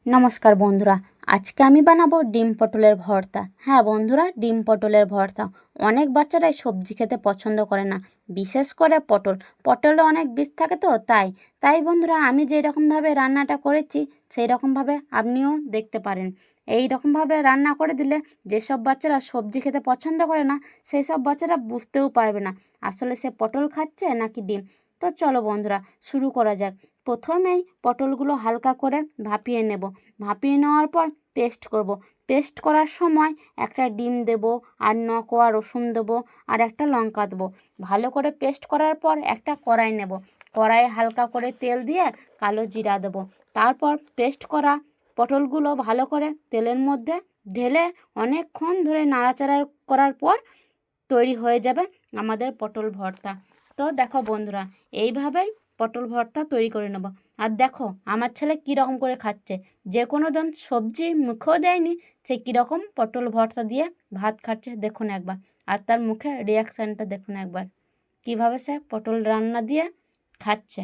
নমস্কার বন্ধুরা, আজকে আমি বানাবো ডিম পটলের ভর্তা। হ্যাঁ বন্ধুরা, ডিম পটলের ভর্তা। অনেক বাচ্চারাই সবজি খেতে পছন্দ করে না, বিশেষ করে পটলে অনেক বিষ থাকে, তো তাই বন্ধুরা আমি যেই রকমভাবে রান্নাটা করেছি সেই রকমভাবে আপনিও দেখতে পারেন। এই রকমভাবে রান্না করে দিলে যেসব বাচ্চারা সবজি খেতে পছন্দ করে না সেই সব বাচ্চারা বুঝতেও পারবে না আসলে সে পটল খাচ্ছে নাকি ডিম। তো চলো বন্ধুরা, শুরু করা যাক। প্রথমেই পটলগুলো হালকা করে ভাপিয়ে নেব। ভাপিয়ে নেওয়ার পর পেস্ট করব। পেস্ট করার সময় একটা ডিম দেব, আর কোয়া রসুন দেবো, আর একটা লঙ্কা দেবো। ভালো করে পেস্ট করার পর একটা কড়াই নেব। কড়াইয়ে হালকা করে তেল দিয়ে কালো জিরা দেবো। তারপর পেস্ট করা পটলগুলো ভালো করে তেলের মধ্যে ঢেলে অনেকক্ষণ ধরে নাড়াচাড়া করার পর তৈরি হয়ে যাবে আমাদের পটল ভর্তা। তো দেখো বন্ধুরা, এইভাবেই পটল ভর্তা তৈরি করে নেব। আর দেখো আমার ছেলে কীরকম করে খাচ্ছে, যে কোনো দিন সবজি মুখেও দেয়নি, সে কীরকম পটল ভর্তা দিয়ে ভাত খাচ্ছে দেখুন একবার। আর তার মুখে রিয়াকশানটা দেখুন একবার, কীভাবে সে পটল রান্না দিয়ে খাচ্ছে।